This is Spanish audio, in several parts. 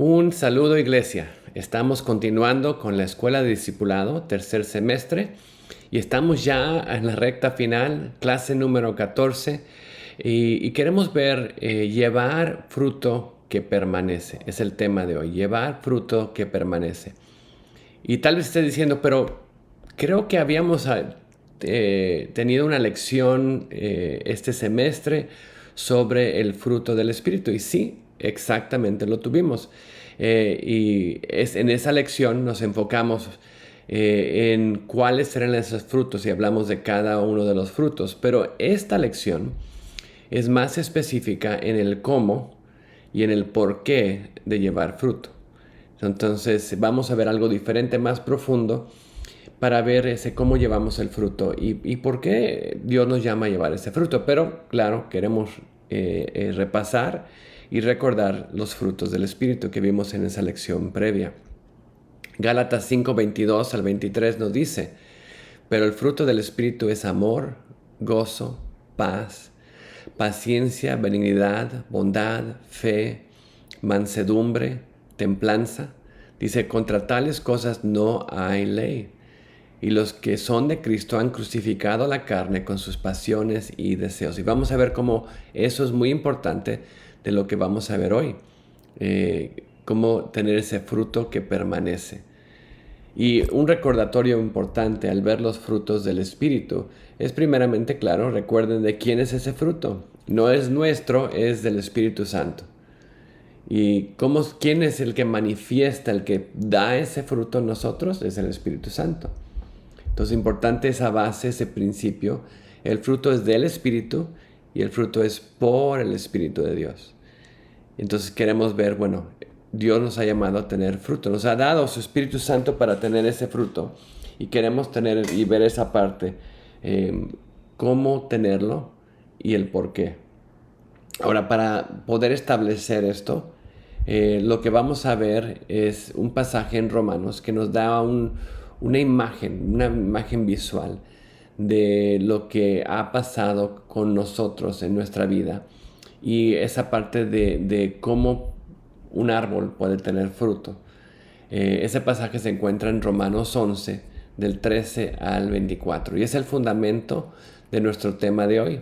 Un saludo, iglesia. Estamos continuando con la Escuela de Discipulado, tercer semestre, y estamos ya en la recta final, clase número 14, y queremos ver llevar fruto que permanece. Es el tema de hoy, llevar fruto que permanece. Y tal vez esté diciendo, pero creo que habíamos tenido una lección este semestre sobre el fruto del Espíritu. Y sí, exactamente lo tuvimos. En esa lección nos enfocamos en cuáles serán esos frutos y hablamos de cada uno de los frutos. Pero esta lección es más específica en el cómo y en el por qué de llevar fruto. Entonces vamos a ver algo diferente, más profundo, para ver cómo llevamos el fruto y por qué Dios nos llama a llevar ese fruto. Pero claro, queremos repasar y recordar los frutos del Espíritu que vimos en esa lección previa. Gálatas 5:22 al 23 nos dice, pero el fruto del Espíritu es amor, gozo, paz, paciencia, benignidad, bondad, fe, mansedumbre, templanza. Dice, contra tales cosas no hay ley. Y los que son de Cristo han crucificado la carne con sus pasiones y deseos. Y vamos a ver cómo eso es muy importante de lo que vamos a ver hoy. Cómo tener ese fruto que permanece. Y un recordatorio importante al ver los frutos del Espíritu es primeramente, claro, recuerden de quién es ese fruto. No es nuestro, es del Espíritu Santo. ¿Y quién es el que manifiesta, el que da ese fruto en nosotros? Es el Espíritu Santo. Entonces, importante esa base, ese principio. El fruto es del Espíritu y el fruto es por el Espíritu de Dios. Entonces queremos ver, bueno, Dios nos ha llamado a tener fruto. Nos ha dado su Espíritu Santo para tener ese fruto. Y queremos tener y ver esa parte. Cómo tenerlo y el por qué. Ahora, para poder establecer esto, lo que vamos a ver es un pasaje en Romanos que nos da una imagen visual de lo que ha pasado con nosotros en nuestra vida y esa parte de cómo un árbol puede tener fruto. Ese pasaje se encuentra en Romanos 11, del 13 al 24, y es el fundamento de nuestro tema de hoy.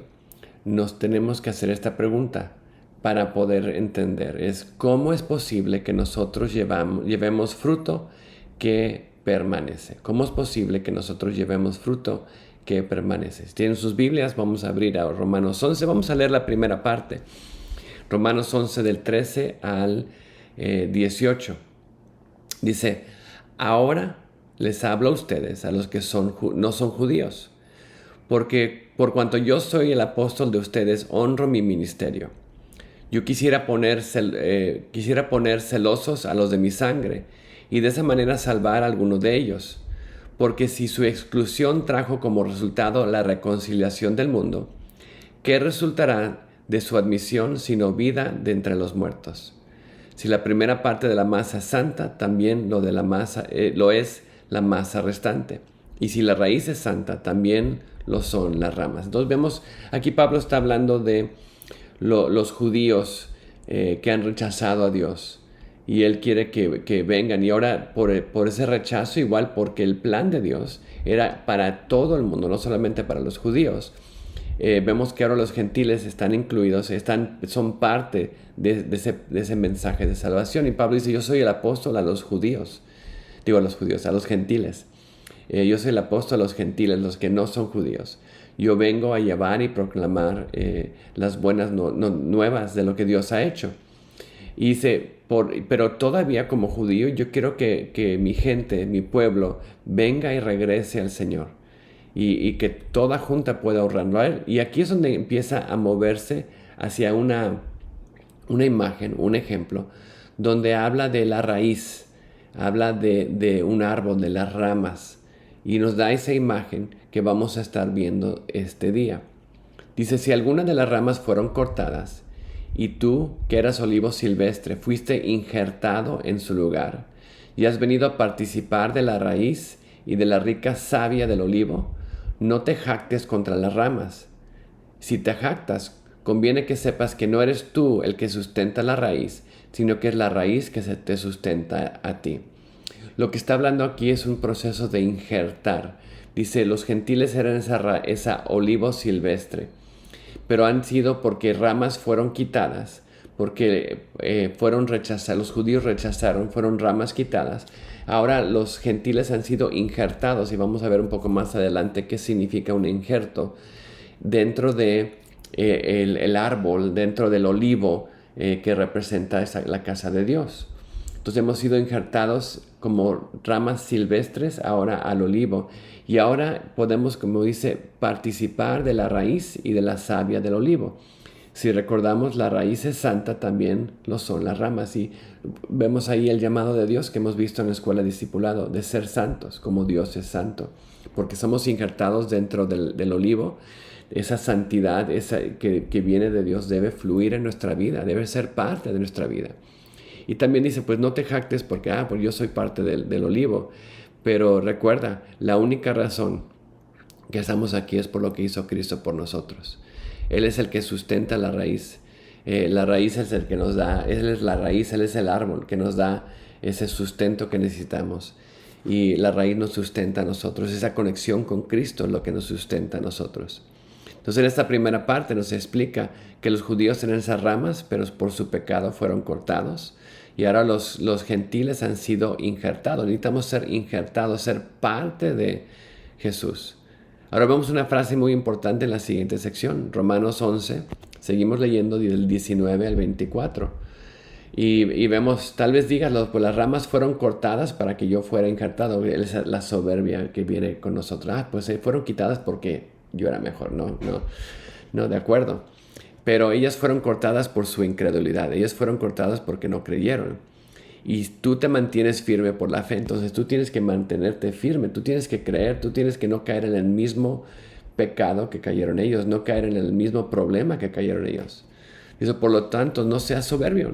Nos tenemos que hacer esta pregunta para poder entender. Es cómo es posible que nosotros llevemos fruto que permanece. ¿Cómo es posible que nosotros llevemos fruto que permanece? Si tienen sus Biblias, vamos a abrir a Romanos 11. Vamos a leer la primera parte. Romanos 11 del 13 al 18. Dice, ahora les hablo a ustedes, a los que no son judíos, porque por cuanto yo soy el apóstol de ustedes, honro mi ministerio. Yo quisiera poner celosos a los de mi sangre y de esa manera salvar a alguno de ellos. Porque si su exclusión trajo como resultado la reconciliación del mundo, ¿qué resultará de su admisión sino vida de entre los muertos? Si la primera parte de la masa es santa, también lo es la masa restante. Y si la raíz es santa, también lo son las ramas. Entonces vemos, aquí Pablo está hablando de los judíos que han rechazado a Dios. Y Él quiere que vengan. Y ahora por ese rechazo, igual porque el plan de Dios era para todo el mundo, no solamente para los judíos. Vemos que ahora los gentiles están incluidos, son parte de ese mensaje de salvación. Y Pablo dice, yo soy el apóstol a los judíos. Digo a los gentiles. Yo soy el apóstol a los gentiles, los que no son judíos. Yo vengo a llevar y proclamar las buenas nuevas de lo que Dios ha hecho. Y dice, pero todavía como judío yo quiero que mi gente, mi pueblo, venga y regrese al Señor. Y que toda junta pueda honrarlo a Él. Y aquí es donde empieza a moverse hacia una imagen, un ejemplo, donde habla de la raíz, habla de un árbol, de las ramas. Y nos da esa imagen que vamos a estar viendo este día. Dice, si algunas de las ramas fueron cortadas, y tú, que eras olivo silvestre, fuiste injertado en su lugar, y has venido a participar de la raíz y de la rica savia del olivo, no te jactes contra las ramas. Si te jactas, conviene que sepas que no eres tú el que sustenta la raíz, sino que es la raíz que se te sustenta a ti. Lo que está hablando aquí es un proceso de injertar. Dice, los gentiles eran esa olivo silvestre, pero han sido porque ramas fueron quitadas, porque fueron rechazados, los judíos rechazaron, fueron ramas quitadas. Ahora los gentiles han sido injertados, y vamos a ver un poco más adelante qué significa un injerto dentro de el árbol, dentro del olivo que representa la casa de Dios. Entonces hemos sido injertados como ramas silvestres ahora al olivo, y ahora podemos, como dice, participar de la raíz y de la savia del olivo. Si recordamos, la raíz es santa, también lo son las ramas, y vemos ahí el llamado de Dios que hemos visto en la escuela de discipulado, de ser santos como Dios es santo, porque somos injertados dentro del olivo. Esa santidad que viene de Dios debe fluir en nuestra vida, debe ser parte de nuestra vida. Y también dice, pues no te jactes porque pues yo soy parte del olivo. Pero recuerda, la única razón que estamos aquí es por lo que hizo Cristo por nosotros. Él es el que sustenta la raíz. La raíz es el que nos da, Él es la raíz, Él es el árbol que nos da ese sustento que necesitamos. Y la raíz nos sustenta a nosotros. Esa conexión con Cristo es lo que nos sustenta a nosotros. Entonces en esta primera parte nos explica que los judíos tienen esas ramas, pero por su pecado fueron cortados. Y ahora los gentiles han sido injertados. Necesitamos ser injertados, ser parte de Jesús. Ahora vemos una frase muy importante en la siguiente sección. Romanos 11. Seguimos leyendo del 19 al 24. Y vemos, tal vez digas, pues las ramas fueron cortadas para que yo fuera injertado. Es la soberbia que viene con nosotros. Pues fueron quitadas porque yo era mejor. No, de acuerdo. Pero ellas fueron cortadas por su incredulidad. Ellas fueron cortadas porque no creyeron. Y tú te mantienes firme por la fe. Entonces tú tienes que mantenerte firme. Tú tienes que creer. Tú tienes que no caer en el mismo pecado que cayeron ellos. No caer en el mismo problema que cayeron ellos. Dice, por lo tanto, no seas soberbio.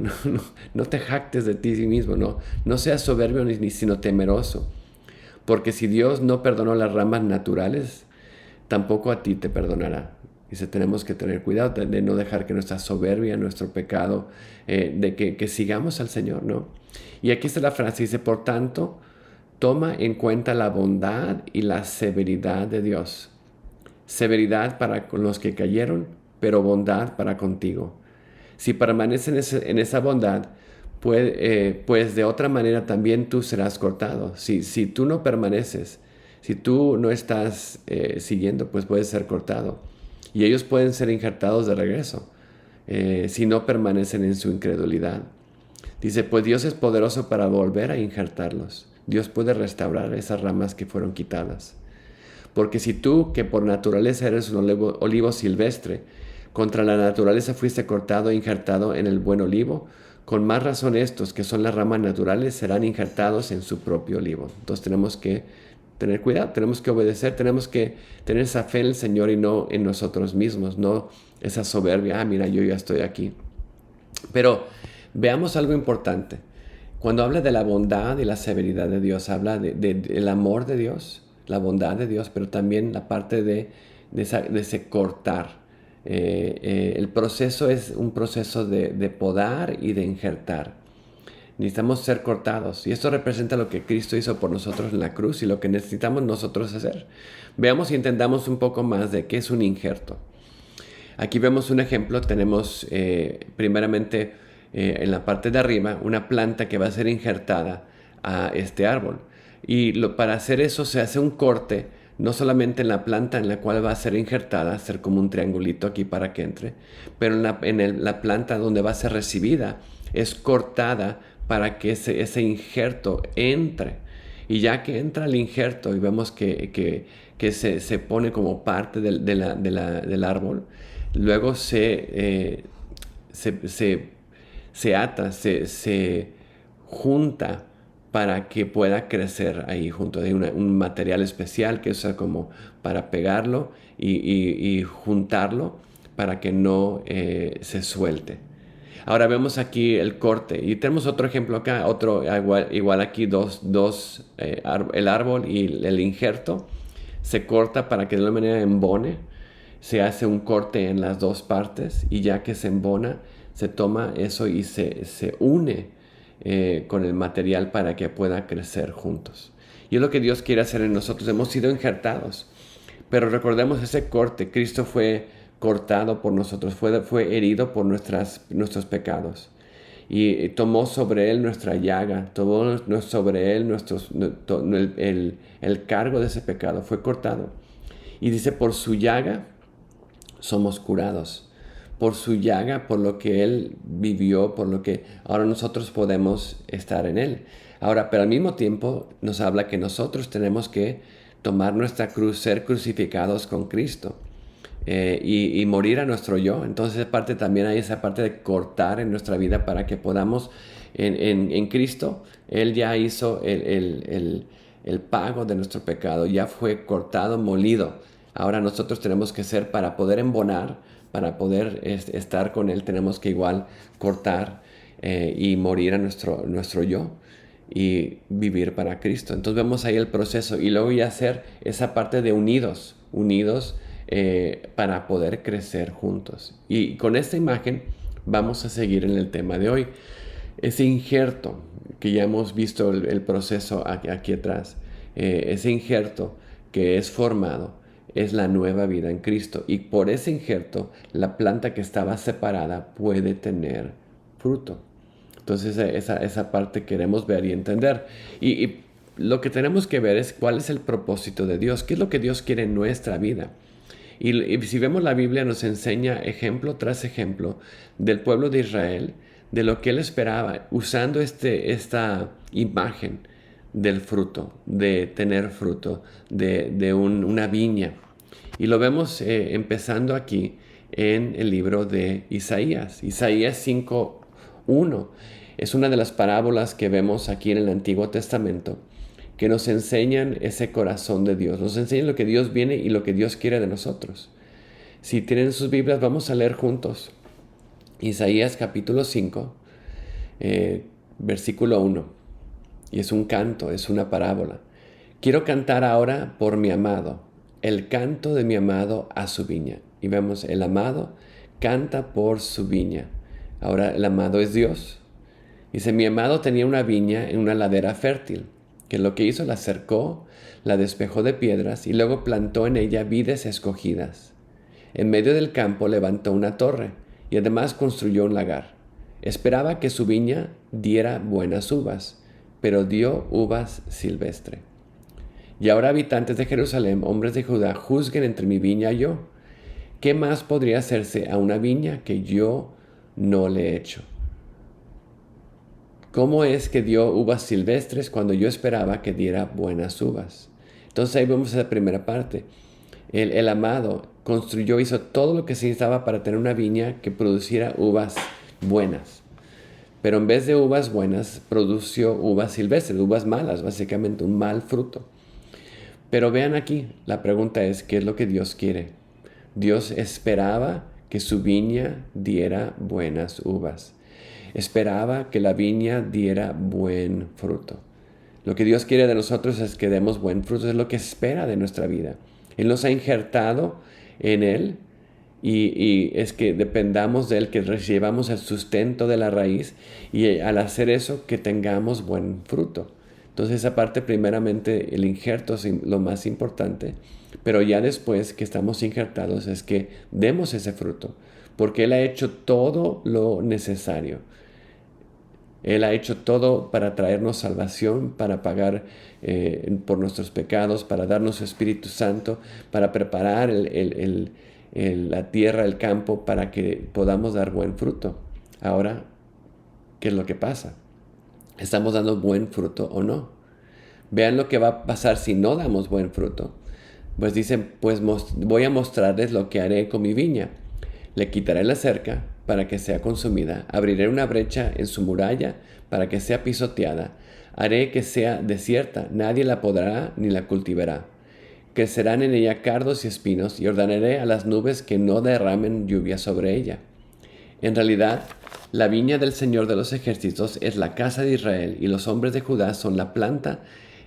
No te jactes de ti mismo. No seas soberbio ni sino temeroso. Porque si Dios no perdonó las ramas naturales, tampoco a ti te perdonará. Dice, tenemos que tener cuidado de no dejar que nuestra soberbia, nuestro pecado, de que sigamos al Señor, ¿no? Y aquí está la frase, dice, por tanto, toma en cuenta la bondad y la severidad de Dios. Severidad para con los que cayeron, pero bondad para contigo. Si permaneces en esa bondad, pues de otra manera también tú serás cortado. Si tú no permaneces, si tú no estás siguiendo, pues puedes ser cortado. Y ellos pueden ser injertados de regreso si no permanecen en su incredulidad. Dice, pues Dios es poderoso para volver a injertarlos. Dios puede restaurar esas ramas que fueron quitadas. Porque si tú, que por naturaleza eres un olivo silvestre, contra la naturaleza fuiste cortado e injertado en el buen olivo, con más razón estos, que son las ramas naturales, serán injertados en su propio olivo. Entonces tenemos que tener cuidado, tenemos que obedecer, tenemos que tener esa fe en el Señor y no en nosotros mismos, no esa soberbia, mira, yo ya estoy aquí. Pero veamos algo importante. Cuando habla de la bondad y la severidad de Dios, habla del amor de Dios, la bondad de Dios, pero también la parte de ese cortar. El proceso es un proceso de podar y de injertar. Necesitamos ser cortados. Y esto representa lo que Cristo hizo por nosotros en la cruz y lo que necesitamos nosotros hacer. Veamos y entendamos un poco más de qué es un injerto. Aquí vemos un ejemplo. Tenemos primeramente en la parte de arriba una planta que va a ser injertada a este árbol. Y para hacer eso se hace un corte, no solamente en la planta en la cual va a ser injertada, hacer como un triangulito aquí para que entre, pero en la planta donde va a ser recibida es cortada para que ese injerto entre. Y ya que entra el injerto y vemos que se pone como parte del árbol, luego se ata, se junta para que pueda crecer ahí junto. Hay un material especial que usa como para pegarlo y juntarlo para que no se suelte. Ahora vemos aquí el corte y tenemos otro ejemplo acá, otro igual aquí el árbol y el injerto se corta para que de una manera embone. Se hace un corte en las dos partes y ya que se embona se toma eso y se une con el material para que pueda crecer juntos. Y es lo que Dios quiere hacer en nosotros. Hemos sido injertados. Pero recordemos ese corte. Cristo fue cortado por nosotros, fue herido por nuestros pecados. Y tomó sobre él nuestra llaga, tomó sobre él el cargo de ese pecado, fue cortado. Y dice, por su llaga somos curados. Por su llaga, por lo que él vivió, por lo que ahora nosotros podemos estar en él. Ahora, pero al mismo tiempo nos habla que nosotros tenemos que tomar nuestra cruz, ser crucificados con Cristo. Y morir a nuestro yo. Entonces también hay esa parte de cortar en nuestra vida para que podamos en Cristo. Él ya hizo el pago de nuestro pecado, ya fue cortado, molido. Ahora nosotros tenemos que ser, para poder embonar, para poder estar con Él, tenemos que igual cortar y morir a nuestro yo y vivir para Cristo. Entonces vemos ahí el proceso y luego ya hacer esa parte de unidos para poder crecer juntos. Y con esta imagen vamos a seguir en el tema de hoy. Ese injerto que ya hemos visto el proceso aquí atrás, ese injerto que es formado es la nueva vida en Cristo. Y por ese injerto, la planta que estaba separada puede tener fruto. Entonces esa parte queremos ver y entender. Y lo que tenemos que ver es cuál es el propósito de Dios. ¿Qué es lo que Dios quiere en nuestra vida? Y si vemos la Biblia nos enseña ejemplo tras ejemplo del pueblo de Israel, de lo que él esperaba, usando esta imagen del fruto, de tener fruto, de una viña. Y lo vemos empezando aquí en el libro de Isaías. Isaías 5:1 es una de las parábolas que vemos aquí en el Antiguo Testamento, que nos enseñan ese corazón de Dios, nos enseñan lo que Dios viene y lo que Dios quiere de nosotros. Si tienen sus Biblias, vamos a leer juntos. Isaías capítulo 5, versículo 1. Y es un canto, es una parábola. Quiero cantar ahora por mi amado, el canto de mi amado a su viña. Y vemos, el amado canta por su viña. Ahora el amado es Dios. Dice, mi amado tenía una viña en una ladera fértil, que lo que hizo la cercó, la despejó de piedras y luego plantó en ella vides escogidas. En medio del campo levantó una torre y además construyó un lagar. Esperaba que su viña diera buenas uvas, pero dio uvas silvestre. Y ahora, habitantes de Jerusalén, hombres de Judá, juzguen entre mi viña y yo. ¿Qué más podría hacerse a una viña que yo no le he hecho? ¿Cómo es que dio uvas silvestres cuando yo esperaba que diera buenas uvas? Entonces ahí vemos esa primera parte. El amado construyó, hizo todo lo que se necesitaba para tener una viña que produciera uvas buenas. Pero en vez de uvas buenas, produció uvas silvestres, uvas malas, básicamente un mal fruto. Pero vean aquí, la pregunta es, ¿qué es lo que Dios quiere? Dios esperaba que su viña diera buenas uvas. Esperaba que la viña diera buen fruto. Lo que Dios quiere de nosotros es que demos buen fruto, es lo que espera de nuestra vida. Él nos ha injertado en Él y es que dependamos de Él, que recibamos el sustento de la raíz y al hacer eso que tengamos buen fruto. Entonces esa parte primeramente, el injerto es lo más importante, pero ya después que estamos injertados es que demos ese fruto, porque Él ha hecho todo lo necesario. Él ha hecho todo para traernos salvación, para pagar por nuestros pecados, para darnos su Espíritu Santo, para preparar la tierra, el campo, para que podamos dar buen fruto. Ahora, ¿qué es lo que pasa? ¿Estamos dando buen fruto o no? Vean lo que va a pasar si no damos buen fruto. Pues dicen, pues voy a mostrarles lo que haré con mi viña. Le quitaré la cerca para que sea consumida. Abriré una brecha en su muralla para que sea pisoteada. Haré que sea desierta. Nadie la podará ni la cultivará. Crecerán en ella cardos y espinos y ordenaré a las nubes que no derramen lluvia sobre ella. En realidad, la viña del Señor de los ejércitos es la casa de Israel y los hombres de Judá son la planta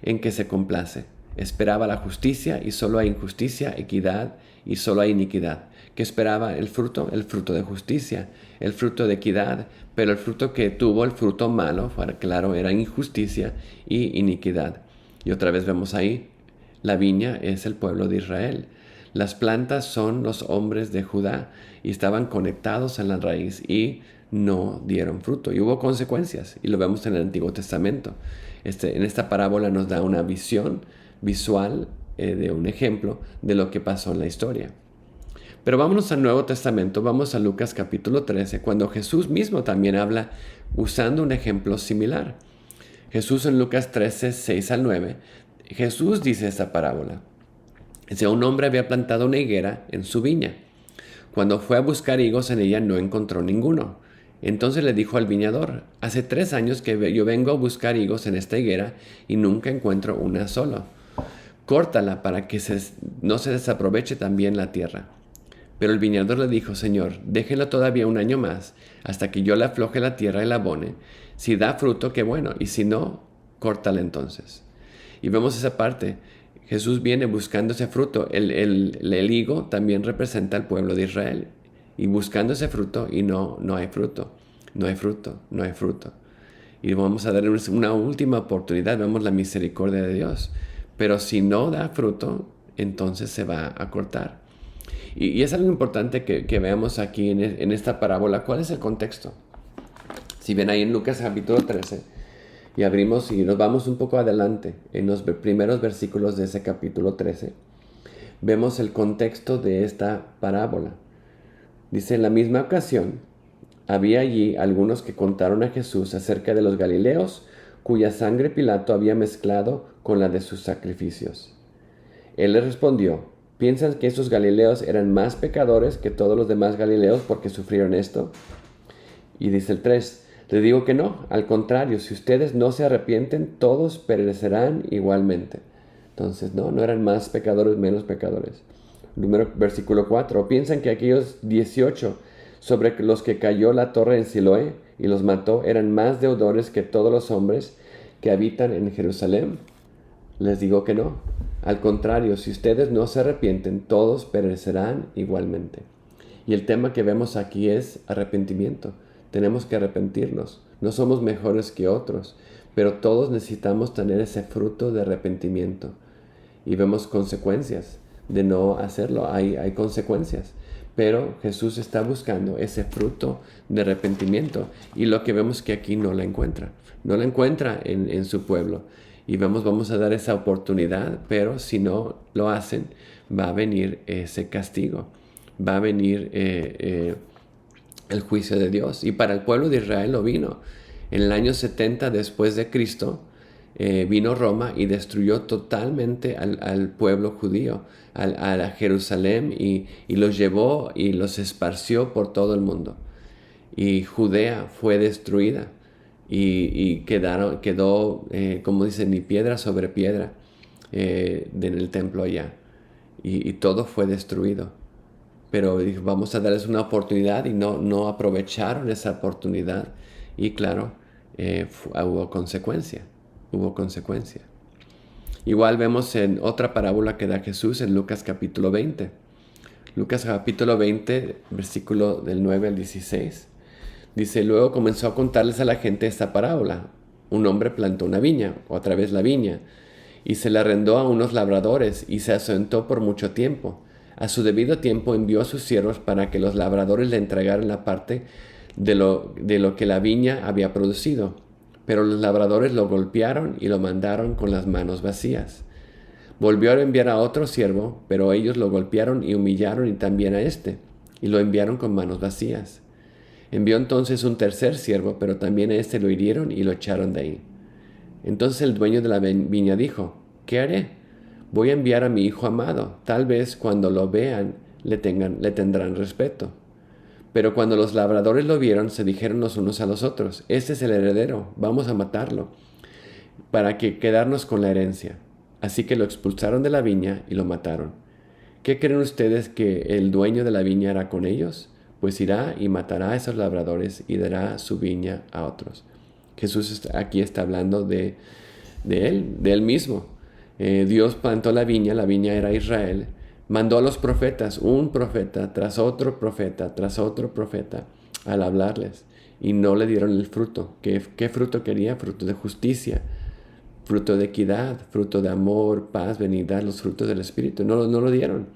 en que se complace. Esperaba la justicia y solo hay injusticia, equidad y solo hay iniquidad. ¿Qué esperaba el fruto? El fruto de justicia, el fruto de equidad, pero el fruto que tuvo, el fruto malo, claro, era injusticia y iniquidad. Y otra vez vemos ahí, la viña es el pueblo de Israel. Las plantas son los hombres de Judá y estaban conectados en la raíz y no dieron fruto. Y hubo consecuencias y lo vemos en el Antiguo Testamento. En esta parábola nos da una visión visual de un ejemplo de lo que pasó en la historia. Pero vámonos al Nuevo Testamento, vamos a Lucas capítulo 13, cuando Jesús mismo también habla usando un ejemplo similar. Jesús en Lucas 13, 6 al 9, Jesús dice esta parábola. Dice, un hombre había plantado una higuera en su viña. Cuando fue a buscar higos en ella no encontró ninguno. Entonces le dijo al viñador, hace 3 años que yo vengo a buscar higos en esta higuera y nunca encuentro una sola. Córtala para que no se desaproveche también la tierra. Pero el viñador le dijo, Señor, déjenlo todavía un año más, hasta que yo le afloje la tierra y la abone. Si da fruto, qué bueno, y si no, córtala entonces. Y vemos esa parte. Jesús viene buscando ese fruto. El higo también representa al pueblo de Israel. Y buscando ese fruto, y no hay fruto. No hay fruto, no hay fruto. Y vamos a darle una última oportunidad. Vemos la misericordia de Dios. Pero si no da fruto, entonces se va a cortar. Y es algo importante que veamos aquí en esta parábola. ¿Cuál es el contexto? Si ven ahí en Lucas capítulo 13, y abrimos y nos vamos un poco adelante, en los primeros versículos de ese capítulo 13, vemos el contexto de esta parábola. Dice, en la misma ocasión, había allí algunos que contaron a Jesús acerca de los galileos, cuya sangre Pilato había mezclado con la de sus sacrificios. Él les respondió, ¿piensan que esos galileos eran más pecadores que todos los demás galileos porque sufrieron esto? Y dice el 3, le digo que no, al contrario, si ustedes no se arrepienten, todos perecerán igualmente. Entonces, no eran más pecadores, menos pecadores. Versículo 4, ¿o piensan que aquellos 18 sobre los que cayó la torre en Siloé y los mató eran más deudores que todos los hombres que habitan en Jerusalén? Les digo que no. Al contrario, si ustedes no se arrepienten, todos perecerán igualmente. Y el tema que vemos aquí es arrepentimiento. Tenemos que arrepentirnos. No somos mejores que otros, pero todos necesitamos tener ese fruto de arrepentimiento. Y vemos consecuencias de no hacerlo. Hay consecuencias. Pero Jesús está buscando ese fruto de arrepentimiento. Y lo que vemos que aquí no la encuentra. No la encuentra en su pueblo. Y vamos a dar esa oportunidad, pero si no lo hacen, va a venir ese castigo. Va a venir el juicio de Dios. Y para el pueblo de Israel lo vino. En el año 70 después de Cristo, vino Roma y destruyó totalmente al pueblo judío, a Jerusalén, y los llevó y los esparció por todo el mundo. Y Judea fue destruida. Y quedó, como dicen, ni piedra sobre piedra en el templo allá. Y todo fue destruido. Pero vamos a darles una oportunidad y no aprovecharon esa oportunidad. Y claro, hubo consecuencia. Hubo consecuencia. Igual vemos en otra parábola que da Jesús en Lucas capítulo 20. Lucas capítulo 20, versículo del 9 al 16. Dice, luego comenzó a contarles a la gente esta parábola. Un hombre plantó una viña, otra vez la viña, y se la arrendó a unos labradores y se asentó por mucho tiempo. A su debido tiempo envió a sus siervos para que los labradores le entregaran la parte de lo que la viña había producido. Pero los labradores lo golpearon y lo mandaron con las manos vacías. Volvió a enviar a otro siervo, pero ellos lo golpearon y humillaron y también a este, y lo enviaron con manos vacías. Envió entonces un tercer siervo, pero también a este lo hirieron y lo echaron de ahí. Entonces el dueño de la viña dijo, ¿qué haré? Voy a enviar a mi hijo amado. Tal vez cuando lo vean le tendrán respeto. Pero cuando los labradores lo vieron, se dijeron los unos a los otros, este es el heredero, vamos a matarlo, para que quedarnos con la herencia. Así que lo expulsaron de la viña y lo mataron. ¿Qué creen ustedes que el dueño de la viña hará con ellos? Pues irá y matará a esos labradores y dará su viña a otros. Jesús aquí está hablando de él mismo. Dios plantó la viña era Israel, mandó a los profetas, un profeta tras otro profeta, tras otro profeta, al hablarles, y no le dieron el fruto. ¿Qué fruto quería? Fruto de justicia, fruto de equidad, fruto de amor, paz, benignidad, los frutos del Espíritu. No lo dieron.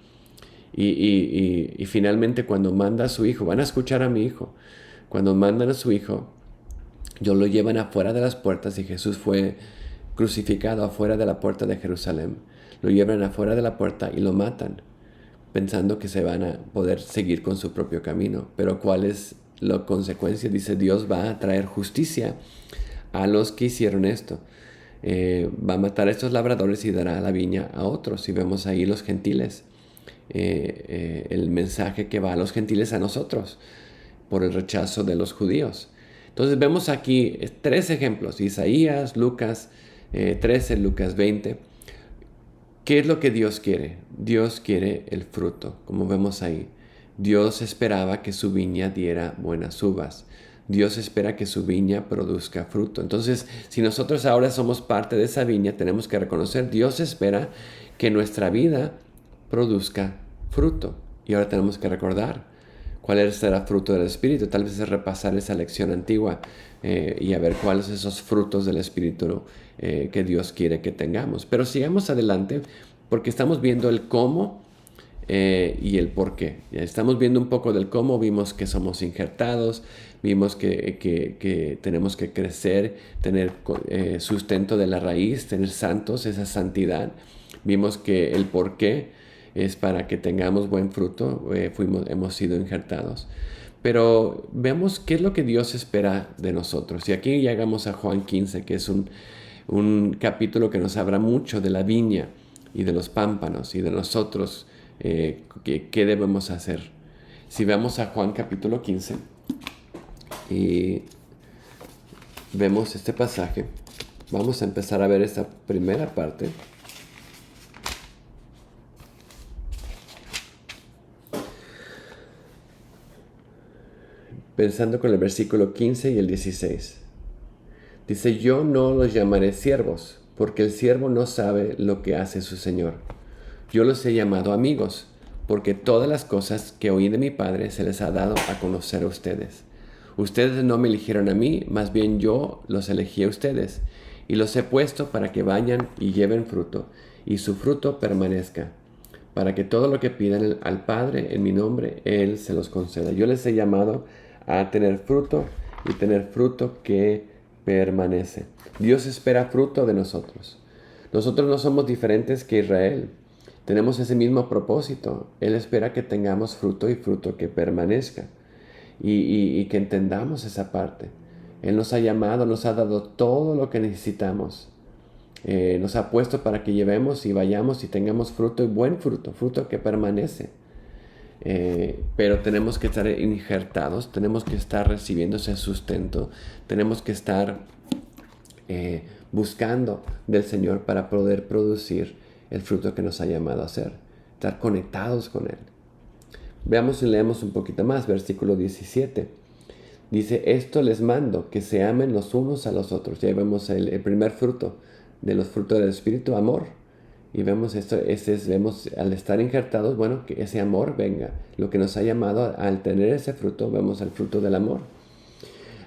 Y finalmente cuando manda a su hijo, van a escuchar a mi hijo, cuando mandan a su hijo, ellos lo llevan afuera de las puertas y Jesús fue crucificado afuera de la puerta de Jerusalén. Lo llevan afuera de la puerta y lo matan, pensando que se van a poder seguir con su propio camino. Pero ¿cuál es la consecuencia? Dice, Dios va a traer justicia a los que hicieron esto. Va a matar a estos labradores y dará la viña a otros. Y vemos ahí los gentiles. El mensaje que va a los gentiles a nosotros por el rechazo de los judíos. Entonces vemos aquí 3 ejemplos, Isaías, Lucas 13, Lucas 20. ¿Qué es lo que Dios quiere? Dios quiere el fruto, como vemos ahí. Dios esperaba que su viña diera buenas uvas. Dios espera que su viña produzca fruto. Entonces, si nosotros ahora somos parte de esa viña, tenemos que reconocer, Dios espera que nuestra vida produzca fruto. Y ahora tenemos que recordar cuál será el fruto del Espíritu. Tal vez es repasar esa lección antigua y a ver cuáles son esos frutos del Espíritu que Dios quiere que tengamos. Pero sigamos adelante porque estamos viendo el cómo y el por qué. Ya estamos viendo un poco del cómo, vimos que somos injertados, vimos que tenemos que crecer, tener sustento de la raíz, tener santos, esa santidad. Vimos que el por qué es para que tengamos buen fruto, hemos sido injertados. Pero vemos qué es lo que Dios espera de nosotros. Y aquí llegamos a Juan 15, que es un capítulo que nos habla mucho de la viña y de los pámpanos y de nosotros, qué debemos hacer. Si vamos a Juan capítulo 15 y vemos este pasaje, vamos a empezar a ver esta primera parte. Pensando con el versículo 15 y el 16. Dice, yo no los llamaré siervos, porque el siervo no sabe lo que hace su Señor. Yo los he llamado amigos, porque todas las cosas que oí de mi Padre se les ha dado a conocer a ustedes. Ustedes no me eligieron a mí, más bien yo los elegí a ustedes, y los he puesto para que vayan y lleven fruto, y su fruto permanezca, para que todo lo que pidan al Padre en mi nombre, Él se los conceda. Yo les he llamado a tener fruto y tener fruto que permanece. Dios espera fruto de nosotros. Nosotros no somos diferentes que Israel. Tenemos ese mismo propósito. Él espera que tengamos fruto y fruto que permanezca. Y que entendamos esa parte. Él nos ha llamado, nos ha dado todo lo que necesitamos. Nos ha puesto para que llevemos y vayamos y tengamos fruto y buen fruto, fruto que permanece. Pero tenemos que estar injertados, tenemos que estar recibiendo ese sustento, tenemos que estar buscando del Señor para poder producir el fruto que nos ha llamado a hacer, estar conectados con Él. Veamos y leemos un poquito más, versículo 17. Dice, esto les mando, que se amen los unos a los otros. Ya vemos el primer fruto de los frutos del Espíritu, amor. Y vemos esto, vemos al estar injertados, bueno, que ese amor venga. Lo que nos ha llamado al tener ese fruto, vemos el fruto del amor.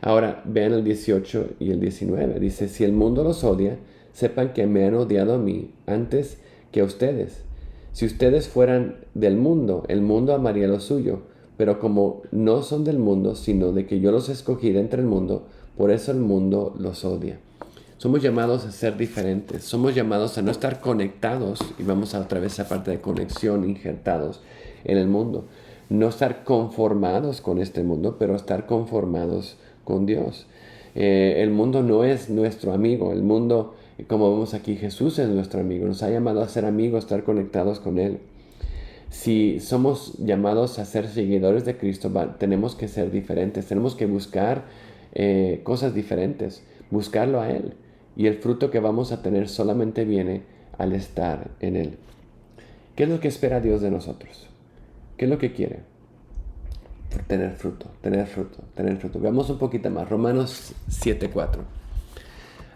Ahora, vean el 18 y el 19. Dice, si el mundo los odia, sepan que me han odiado a mí antes que a ustedes. Si ustedes fueran del mundo, el mundo amaría lo suyo. Pero como no son del mundo, sino de que yo los escogí de entre el mundo, por eso el mundo los odia. Somos llamados a ser diferentes, somos llamados a no estar conectados, y vamos a otra vez a parte de conexión, injertados en el mundo. No estar conformados con este mundo, pero estar conformados con Dios. El mundo no es nuestro amigo, el mundo, como vemos aquí, Jesús es nuestro amigo, nos ha llamado a ser amigos, a estar conectados con Él. Si somos llamados a ser seguidores de Cristo, tenemos que ser diferentes, tenemos que buscar cosas diferentes, buscarlo a Él. Y el fruto que vamos a tener solamente viene al estar en Él. ¿Qué es lo que espera Dios de nosotros? ¿Qué es lo que quiere? Tener fruto, tener fruto, tener fruto. Veamos un poquito más. Romanos 7:4.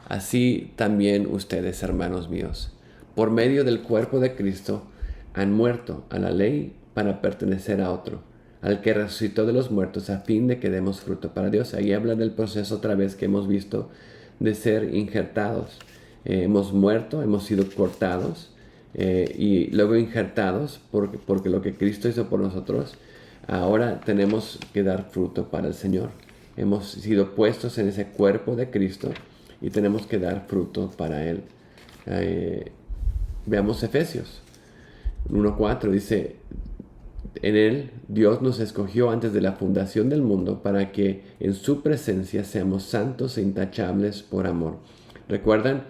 Así también ustedes, hermanos míos, por medio del cuerpo de Cristo, han muerto a la ley para pertenecer a otro, al que resucitó de los muertos a fin de que demos fruto para Dios. Ahí habla del proceso otra vez que hemos visto de ser injertados. Hemos muerto, hemos sido cortados y luego injertados porque lo que Cristo hizo por nosotros, ahora tenemos que dar fruto para el Señor. Hemos sido puestos en ese cuerpo de Cristo y tenemos que dar fruto para Él. Veamos Efesios 1:4, dice: en Él Dios nos escogió antes de la fundación del mundo para que en su presencia seamos santos e intachables por amor. ¿Recuerdan?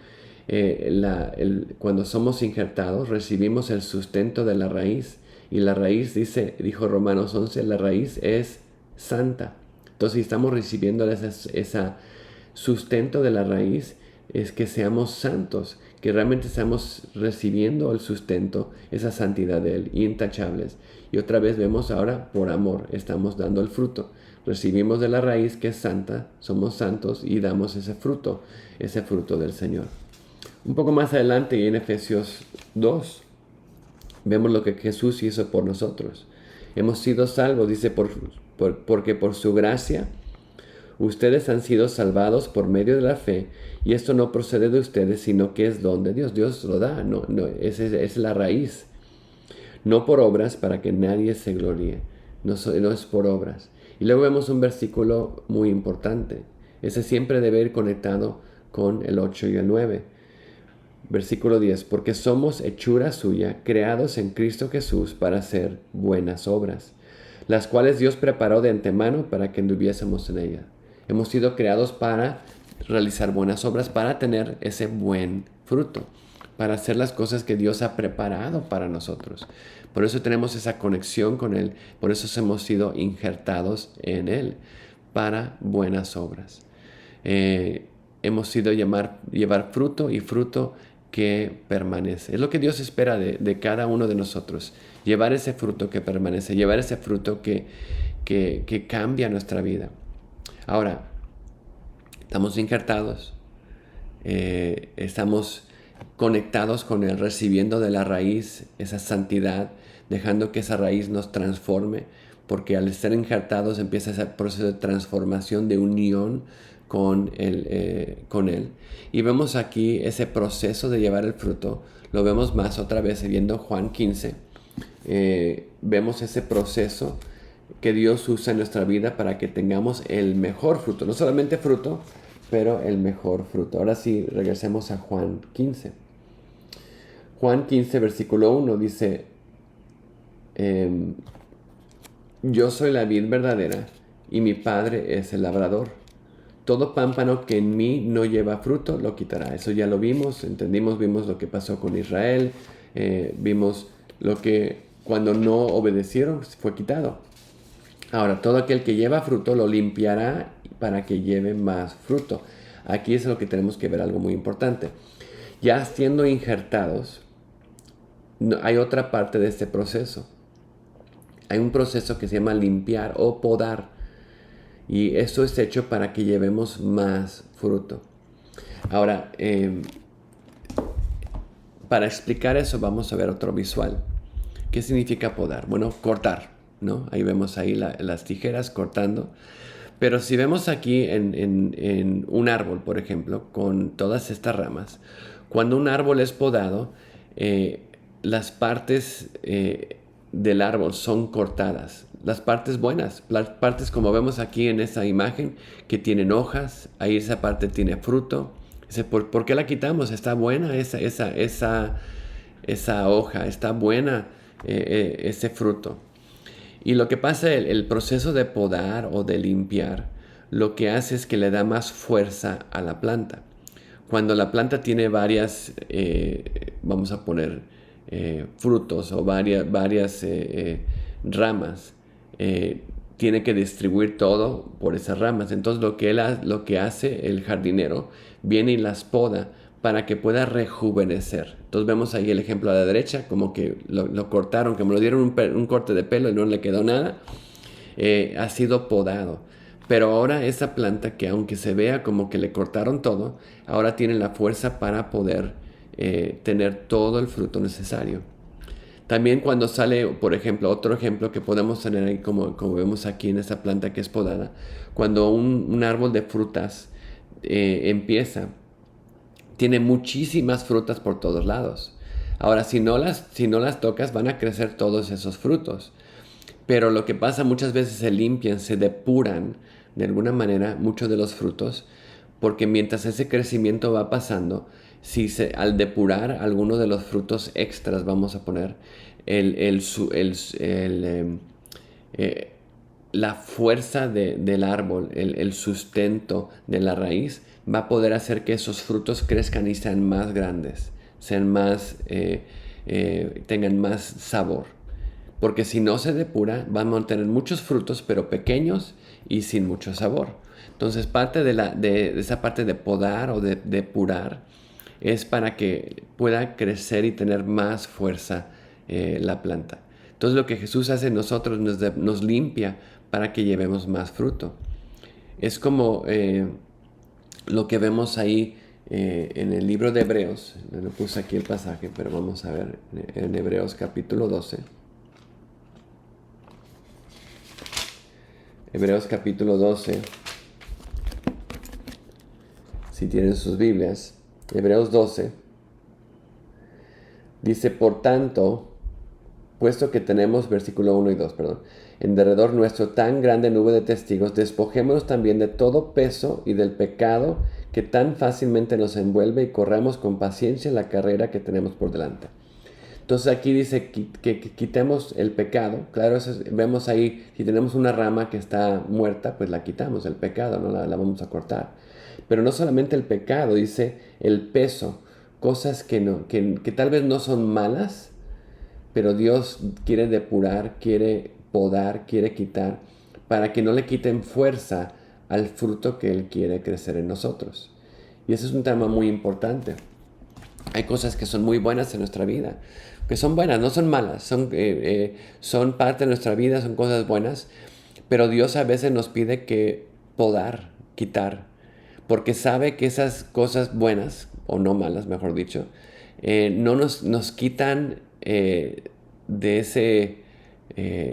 Cuando somos injertados recibimos el sustento de la raíz, y la raíz, dijo Romanos 11, la raíz es santa. Entonces, si estamos recibiendo ese sustento de la raíz, es que seamos santos, que realmente estamos recibiendo el sustento, esa santidad de Él, intachables. Y otra vez vemos ahora, por amor, estamos dando el fruto. Recibimos de la raíz que es santa, somos santos y damos ese fruto del Señor. Un poco más adelante, y en Efesios 2, vemos lo que Jesús hizo por nosotros. Hemos sido salvos, dice, porque por su gracia ustedes han sido salvados por medio de la fe, y esto no procede de ustedes, sino que es don de Dios. Dios lo da, es la raíz. No por obras, para que nadie se gloríe. No es por obras. Y luego vemos un versículo muy importante. Ese siempre debe ir conectado con el 8 y el 9. Versículo 10, porque somos hechura suya, creados en Cristo Jesús para hacer buenas obras, las cuales Dios preparó de antemano para que anduviésemos en ellas. Hemos sido creados para realizar buenas obras, para tener ese buen fruto, para hacer las cosas que Dios ha preparado para nosotros. Por eso tenemos esa conexión con Él, por eso hemos sido injertados en Él, para buenas obras. Hemos sido llevar fruto, y fruto que permanece. Es lo que Dios espera de cada uno de nosotros. Llevar ese fruto que permanece, llevar ese fruto que cambia nuestra vida. Ahora, estamos injertados, estamos conectados con Él, recibiendo de la raíz esa santidad, dejando que esa raíz nos transforme, porque al estar injertados empieza ese proceso de transformación, de unión con Él. Y vemos aquí ese proceso de llevar el fruto. Lo vemos más otra vez viendo Juan 15. Vemos ese proceso que Dios usa en nuestra vida para que tengamos el mejor fruto. No solamente fruto, pero el mejor fruto. Ahora sí, regresemos a Juan 15. Juan 15, versículo 1 dice: yo soy la vid verdadera y mi Padre es el labrador. Todo pámpano que en mí no lleva fruto, lo quitará. Eso ya lo vimos, vimos lo que pasó con Israel, vimos lo que cuando no obedecieron fue quitado. Ahora, todo aquel que lleva fruto lo limpiará para que lleve más fruto. Aquí es lo que tenemos que ver, algo muy importante. Ya siendo injertados, hay otra parte de este proceso. Hay un proceso que se llama limpiar o podar. Y esto es hecho para que llevemos más fruto. Ahora, para explicar eso vamos a ver otro visual. ¿Qué significa podar? Bueno, cortar, ¿no? Ahí vemos las tijeras cortando. Pero si vemos aquí en un árbol, por ejemplo, con todas estas ramas, cuando un árbol es podado, las partes del árbol son cortadas. Las partes buenas, las partes como vemos aquí en esa imagen, que tienen hojas, ahí esa parte tiene fruto. ¿Por qué la quitamos? Está buena esa hoja, está buena ese fruto. Y lo que pasa, el proceso de podar o de limpiar, lo que hace es que le da más fuerza a la planta. Cuando la planta tiene varias, vamos a poner frutos o varias ramas, tiene que distribuir todo por esas ramas. Entonces lo que hace el jardinero, viene y las poda para que pueda rejuvenecer. Entonces vemos ahí el ejemplo a la derecha, como que lo cortaron, que me lo dieron un corte de pelo y no le quedó nada. Ha sido podado. Pero ahora esa planta, que aunque se vea como que le cortaron todo, ahora tiene la fuerza para poder tener todo el fruto necesario. También cuando sale, por ejemplo, otro ejemplo que podemos tener ahí, como vemos aquí en esta planta que es podada, cuando un árbol de frutas empieza, tiene muchísimas frutas por todos lados. Ahora, si no las tocas, van a crecer todos esos frutos. Pero lo que pasa muchas veces se limpian, se depuran de alguna manera muchos de los frutos, porque mientras ese crecimiento va pasando, al depurar algunos de los frutos extras, vamos a poner, la fuerza del árbol, el sustento de la raíz, va a poder hacer que esos frutos crezcan y sean más grandes, sean más, tengan más sabor. Porque si no se depura, vamos a tener muchos frutos, pero pequeños y sin mucho sabor. Entonces, parte de esa parte de podar o de depurar es para que pueda crecer y tener más fuerza la planta. Entonces, lo que Jesús hace en nosotros nos limpia para que llevemos más fruto. Es como lo que vemos ahí en el libro de Hebreos. No puse aquí el pasaje, pero vamos a ver en Hebreos capítulo 12. Hebreos capítulo 12, si tienen sus Biblias, Hebreos 12, dice, por tanto, puesto que tenemos, versículo 1 y 2, perdón, en derredor nuestro tan grande nube de testigos, despojémonos también de todo peso y del pecado que tan fácilmente nos envuelve y corramos con paciencia la carrera que tenemos por delante. Entonces aquí dice que quitemos el pecado. Claro, vemos ahí, si tenemos una rama que está muerta, pues la quitamos, el pecado, no la vamos a cortar. Pero no solamente el pecado, dice el peso, cosas que tal vez no son malas, pero Dios quiere depurar, quiere podar, quiere quitar, para que no le quiten fuerza al fruto que Él quiere crecer en nosotros. Y ese es un tema muy importante. Hay cosas que son muy buenas en nuestra vida, que son buenas, no son malas, son parte de nuestra vida, son cosas buenas, pero Dios a veces nos pide que podar, quitar, porque sabe que esas cosas buenas, o no malas, mejor dicho, no nos quitan de ese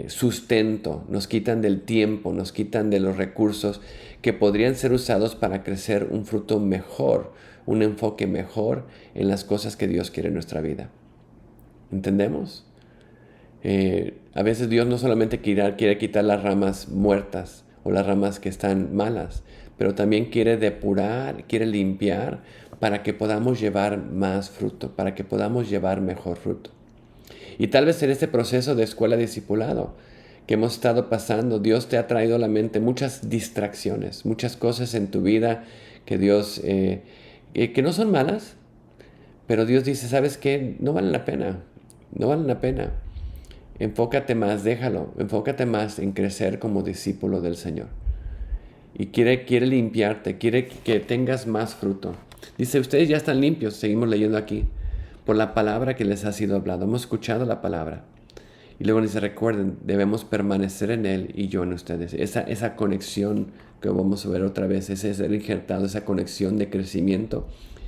sustento, nos quitan del tiempo, nos quitan de los recursos que podrían ser usados para crecer un fruto mejor, un enfoque mejor en las cosas que Dios quiere en nuestra vida. ¿Entendemos? A veces Dios no solamente quiere quitar las ramas muertas o las ramas que están malas, pero también quiere depurar, quiere limpiar para que podamos llevar más fruto, para que podamos llevar mejor fruto. Y tal vez en este proceso de escuela discipulado que hemos estado pasando, Dios te ha traído a la mente muchas distracciones, muchas cosas en tu vida que Dios, que no son malas, pero Dios dice, ¿sabes qué? No valen la pena, no valen la pena. Enfócate más, déjalo, enfócate más en crecer como discípulo del Señor. Y quiere limpiarte, quiere que tengas más fruto. Dice, ustedes ya están limpios, seguimos leyendo aquí, por la palabra que les ha sido hablado. Hemos escuchado la palabra. Y luego dice, recuerden, debemos permanecer en Él y yo en ustedes. Esa conexión que vamos a ver otra vez, ese ser injertado, esa conexión de crecimiento,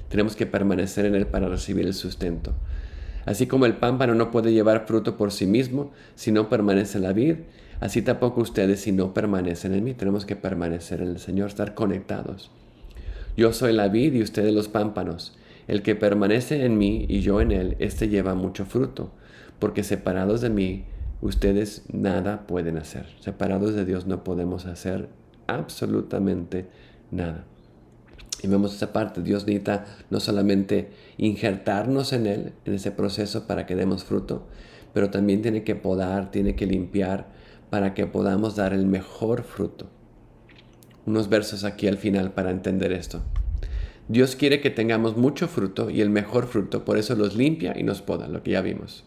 tenemos que permanecer en Él para recibir el sustento. Así como el pámpano no puede llevar fruto por sí mismo si no permanece en la vid, así tampoco ustedes si no permanecen en mí. Tenemos que permanecer en el Señor, estar conectados. Yo soy la vid y ustedes los pámpanos. El que permanece en mí y yo en él, éste lleva mucho fruto, porque separados de mí, ustedes nada pueden hacer. Separados de Dios no podemos hacer absolutamente nada. Y vemos esa parte, Dios necesita no solamente injertarnos en Él, en ese proceso para que demos fruto, pero también tiene que podar, tiene que limpiar para que podamos dar el mejor fruto. Unos versos aquí al final para entender esto. Dios quiere que tengamos mucho fruto y el mejor fruto, por eso los limpia y nos poda, lo que ya vimos.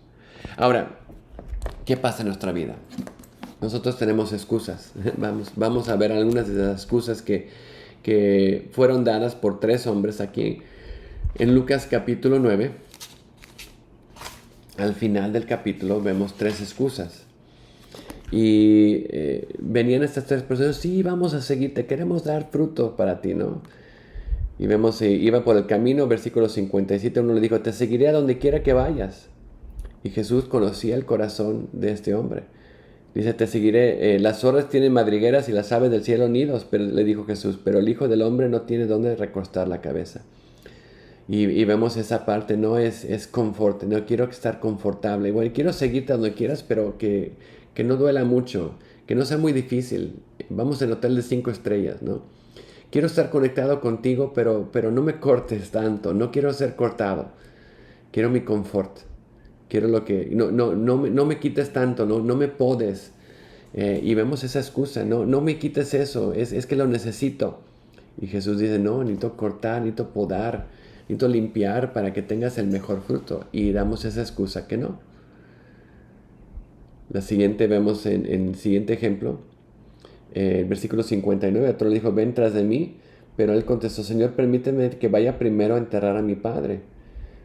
Ahora, ¿qué pasa en nuestra vida? Nosotros tenemos excusas. Vamos a ver algunas de las excusas que fueron dadas por 3 hombres aquí en Lucas capítulo 9. Al final del capítulo vemos 3 excusas. Y venían estas 3 personas, sí, vamos a seguir, te queremos dar fruto para ti, ¿no? Y vemos, iba por el camino, versículo 57, uno le dijo, te seguiré a donde quiera que vayas. Y Jesús conocía el corazón de este hombre. Dice, te seguiré, las zorras tienen madrigueras y las aves del cielo nidos, pero le dijo Jesús, pero el Hijo del Hombre no tiene dónde recostar la cabeza. Y vemos esa parte, no es confort, no quiero estar confortable. Bueno, quiero seguirte donde quieras, pero que no duela mucho, que no sea muy difícil. Vamos al hotel de 5 estrellas, ¿no? Quiero estar conectado contigo, pero no me cortes tanto, no quiero ser cortado. Quiero mi confort. Quiero lo que... No me quites tanto, no me podes. Y vemos esa excusa, no me quites eso, es que lo necesito. Y Jesús dice, no, necesito cortar, necesito podar, necesito limpiar para que tengas el mejor fruto. Y damos esa excusa que no. La siguiente vemos en el siguiente ejemplo, el versículo 59, otro le dijo, ven tras de mí. Pero él contestó, Señor, permíteme que vaya primero a enterrar a mi padre.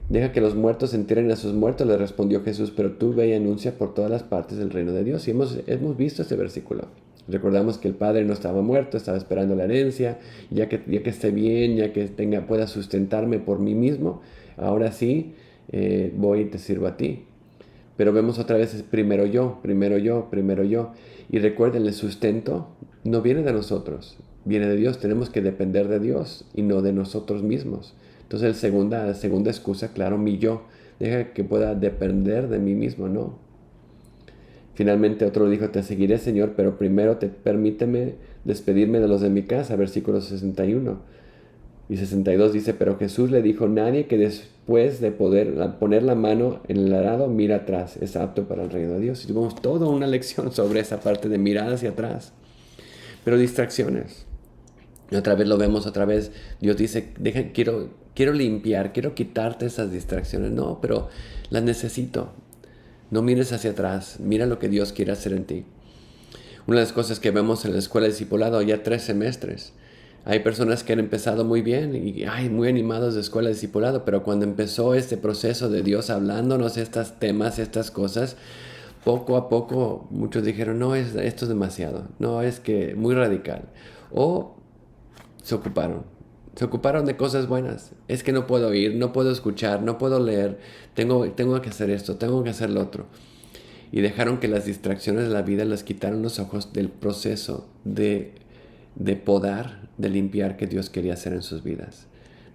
Deja que los muertos entierren a sus muertos, le respondió Jesús, pero tú ve y anuncia por todas las partes del reino de Dios. Y hemos visto este versículo. Recordamos que el padre no estaba muerto, estaba esperando la herencia, ya que esté bien, ya que pueda sustentarme por mí mismo, ahora sí voy y te sirvo a ti. Pero vemos otra vez, es primero yo, primero yo, primero yo. Y recuerden, el sustento no viene de nosotros, viene de Dios. Tenemos que depender de Dios y no de nosotros mismos. Entonces, la segunda excusa, claro, mi yo. Deja que pueda depender de mí mismo, ¿no? Finalmente otro dijo, te seguiré, Señor, pero primero permíteme despedirme de los de mi casa, versículo 61. Y 62 dice, pero Jesús le dijo, nadie que después de poner la mano en el arado mira atrás es apto para el reino de Dios. Y tuvimos toda una lección sobre esa parte de mirar hacia atrás. Pero distracciones. Y otra vez lo vemos, otra vez Dios dice, quiero limpiar, quiero quitarte esas distracciones. No, pero las necesito. No mires hacia atrás, mira lo que Dios quiere hacer en ti. Una de las cosas que vemos en la escuela de discipulado, ya 3 semestres, hay personas que han empezado muy bien y muy animados de escuela de discipulado, pero cuando empezó este proceso de Dios hablándonos estos temas, estas cosas, poco a poco muchos dijeron, no, esto es demasiado, no, es que muy radical. O se ocuparon de cosas buenas. Es que no puedo ir, no puedo escuchar, no puedo leer, tengo que hacer esto, tengo que hacer lo otro. Y dejaron que las distracciones de la vida les quitaron los ojos del proceso de podar, de limpiar que Dios quería hacer en sus vidas.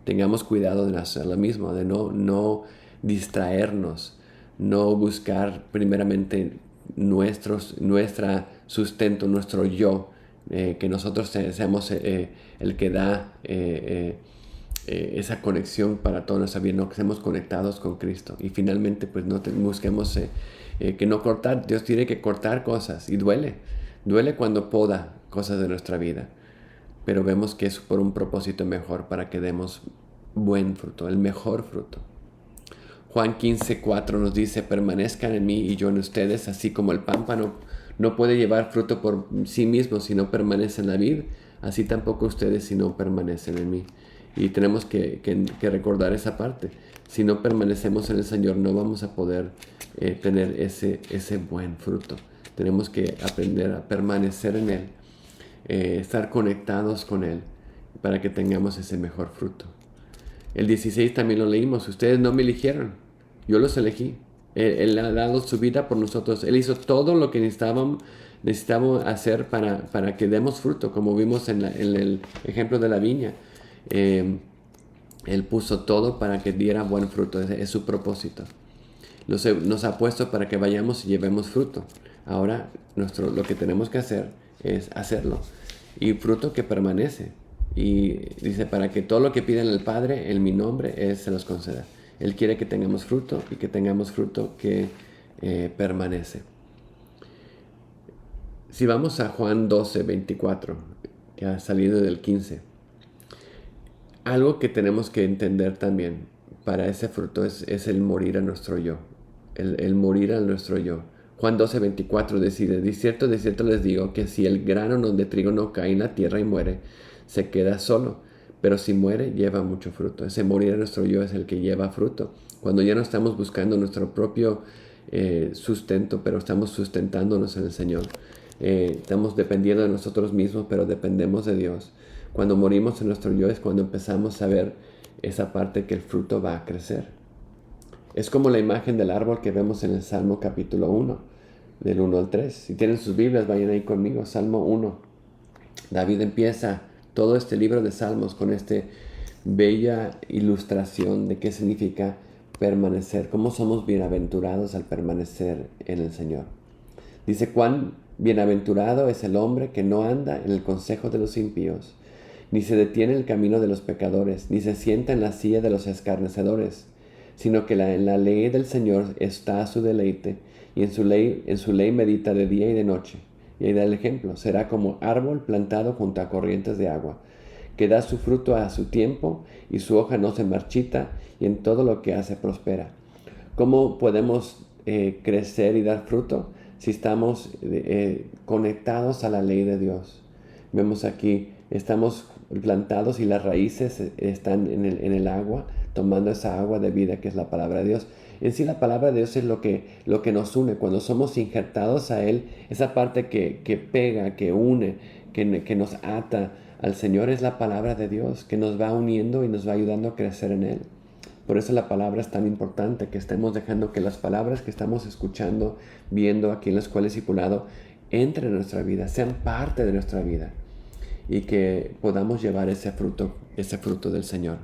Tengamos cuidado de hacer lo mismo, de no distraernos, no buscar primeramente nuestra sustento, nuestro yo, que nosotros seamos el que da esa conexión para toda nuestra vida, no que estemos conectados con Cristo. Y finalmente, pues no busquemos que no cortar. Dios tiene que cortar cosas y duele cuando poda cosas de nuestra vida, pero vemos que es por un propósito mejor, para que demos buen fruto, el mejor fruto. Juan 15:4 nos dice, permanezcan en mí y yo en ustedes, así como el pámpano no puede llevar fruto por sí mismo si no permanece en la vid, así tampoco ustedes si no permanecen en mí. Y tenemos que recordar esa parte. Si no permanecemos en el Señor, no vamos a poder tener ese buen fruto. Tenemos que aprender a permanecer en Él, estar conectados con Él, para que tengamos ese mejor fruto. El 16 también lo leímos, ustedes no me eligieron, yo los elegí. Él ha dado su vida por nosotros. Él hizo todo lo que necesitábamos hacer para que demos fruto, como vimos en el ejemplo de la viña. Él puso todo para que diera buen fruto. Es su propósito. Nos ha puesto para que vayamos y llevemos fruto. Ahora lo que tenemos que hacer es hacerlo. Y fruto que permanece. Y dice, para que todo lo que piden el Padre en mi nombre, Él se los conceda. Él quiere que tengamos fruto y que tengamos fruto que permanece. Si vamos a Juan 12:24, que ha salido del 15, algo que tenemos que entender también para ese fruto es el morir a nuestro yo. El morir a nuestro yo. Juan 12:24 decide, de cierto les digo que si el grano de trigo no cae en la tierra y muere, se queda solo. Pero si muere, lleva mucho fruto. Ese morir a nuestro yo es el que lleva fruto. Cuando ya no estamos buscando nuestro propio sustento, pero estamos sustentándonos en el Señor. Estamos dependiendo de nosotros mismos, pero dependemos de Dios. Cuando morimos en nuestro yo es cuando empezamos a ver esa parte que el fruto va a crecer. Es como la imagen del árbol que vemos en el Salmo capítulo 1, del 1 al 3. Si tienen sus Biblias, vayan ahí conmigo. Salmo 1. David empieza todo este libro de Salmos con esta bella ilustración de qué significa permanecer, cómo somos bienaventurados al permanecer en el Señor. Dice: cuán bienaventurado es el hombre que no anda en el consejo de los impíos, ni se detiene en el camino de los pecadores, ni se sienta en la silla de los escarnecedores, sino que en la ley del Señor está su deleite, y en su ley medita de día y de noche. Y ahí da el ejemplo: será como árbol plantado junto a corrientes de agua, que da su fruto a su tiempo, y su hoja no se marchita, y en todo lo que hace prospera. ¿Cómo podemos crecer y dar fruto? Si estamos conectados a la ley de Dios. Vemos aquí, estamos plantados y las raíces están en el agua, tomando esa agua de vida que es la palabra de Dios. En sí, la palabra de Dios es lo que nos une. Cuando somos injertados a Él, esa parte que pega, que une, que nos ata al Señor, es la palabra de Dios, que nos va uniendo y nos va ayudando a crecer en Él. Por eso la palabra es tan importante, que estemos dejando que las palabras que estamos escuchando, viendo aquí en la escuela discipulado, entren en nuestra vida, sean parte de nuestra vida, y que podamos llevar ese fruto del Señor.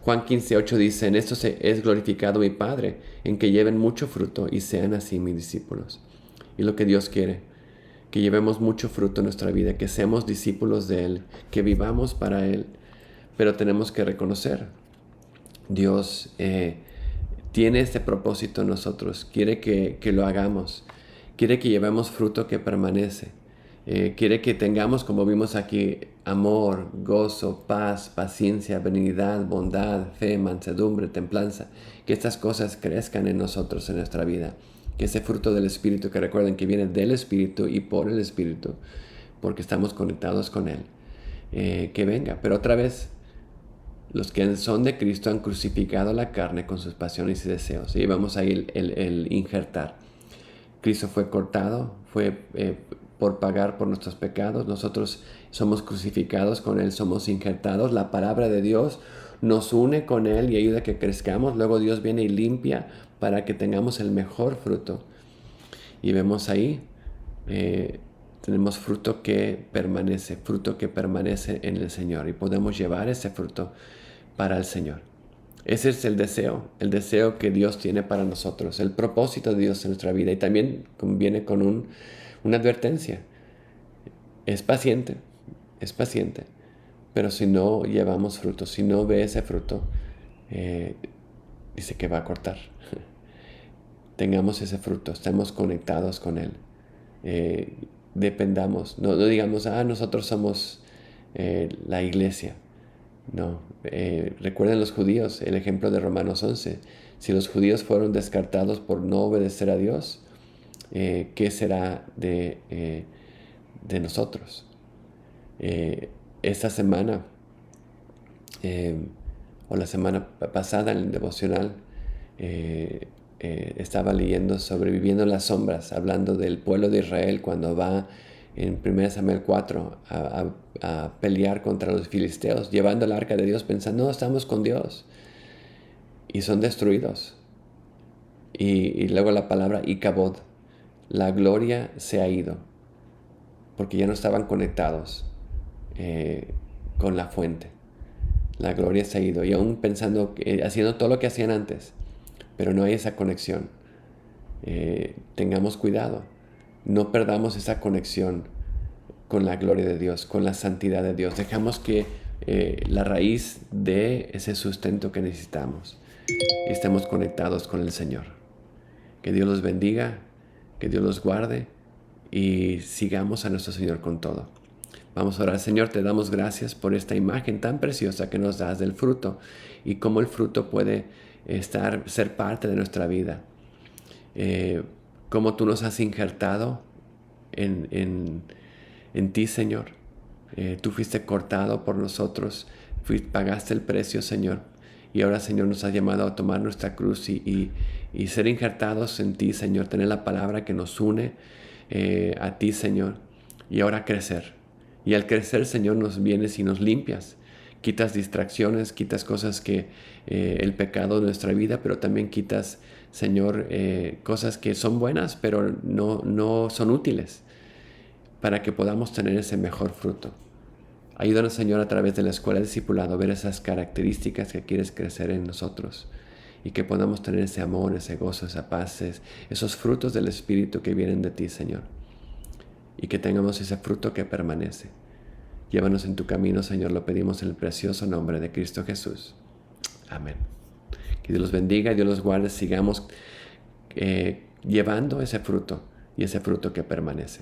Juan 15:8 dice: en esto es glorificado mi Padre, en que lleven mucho fruto y sean así mis discípulos. Y lo que Dios quiere, que llevemos mucho fruto en nuestra vida, que seamos discípulos de Él, que vivamos para Él. Pero tenemos que reconocer, Dios tiene este propósito en nosotros, quiere que lo hagamos, quiere que llevemos fruto que permanece, quiere que tengamos, como vimos aquí, amor, gozo, paz, paciencia, benignidad, bondad, fe, mansedumbre, templanza, que estas cosas crezcan en nosotros, en nuestra vida, que ese fruto del Espíritu, que recuerden que viene del Espíritu y por el Espíritu, porque estamos conectados con Él, que venga. Pero otra vez, los que son de Cristo han crucificado la carne con sus pasiones y deseos. Y vamos a ir el injertar. Cristo fue cortado, fue por pagar por nuestros pecados. Nosotros somos crucificados con Él, somos injertados. La palabra de Dios nos une con Él y ayuda a que crezcamos. Luego Dios viene y limpia para que tengamos el mejor fruto. Y vemos ahí, tenemos fruto que permanece en el Señor. Y podemos llevar ese fruto para el Señor. Ese es el deseo que Dios tiene para nosotros, el propósito de Dios en nuestra vida. Y también viene con una advertencia. Es paciente, pero si no llevamos fruto, si no ve ese fruto, dice que va a cortar. Tengamos ese fruto, estemos conectados con Él. Dependamos, no digamos: nosotros somos la iglesia. No, recuerden los judíos, el ejemplo de Romanos 11. Si los judíos fueron descartados por no obedecer a Dios, ¿qué será de nosotros? Esta semana, o la semana pasada en el devocional, estaba leyendo sobre viviendo en las sombras, hablando del pueblo de Israel cuando va en 1 Samuel 4 a pelear contra los filisteos, llevando el arca de Dios, pensando: no, estamos con Dios, y son destruidos. Y luego la palabra Icabod, la gloria se ha ido, porque ya no estaban conectados con la fuente. La gloria se ha ido, y aún pensando, haciendo todo lo que hacían antes, pero no hay esa conexión. Tengamos cuidado, no perdamos esa conexión con la gloria de Dios, con la santidad de Dios. Dejamos que la raíz de ese sustento que necesitamos y estemos conectados con el Señor. Que Dios los bendiga, que Dios los guarde y sigamos a nuestro Señor con todo. Vamos a orar. Señor, te damos gracias por esta imagen tan preciosa que nos das del fruto y cómo el fruto puede ser parte de nuestra vida. Cómo tú nos has injertado en ti, Señor. Tú fuiste cortado por nosotros, pagaste el precio, Señor. Y ahora, Señor, nos has llamado a tomar nuestra cruz y ser injertados en ti, Señor. Tener la palabra que nos une a ti, Señor. Y ahora crecer. Y al crecer, Señor, nos vienes y nos limpias. Quitas distracciones, quitas cosas que el pecado de nuestra vida, pero también quitas, Señor, cosas que son buenas, pero no son útiles para que podamos tener ese mejor fruto. Ayúdanos, Señor, a través de la escuela de discipulado a ver esas características que quieres crecer en nosotros y que podamos tener ese amor, ese gozo, esa paz, esos frutos del Espíritu que vienen de ti, Señor, y que tengamos ese fruto que permanece. Llévanos en tu camino, Señor, lo pedimos en el precioso nombre de Cristo Jesús. Amén. Que Dios los bendiga, Dios los guarde, sigamos llevando ese fruto y ese fruto que permanece.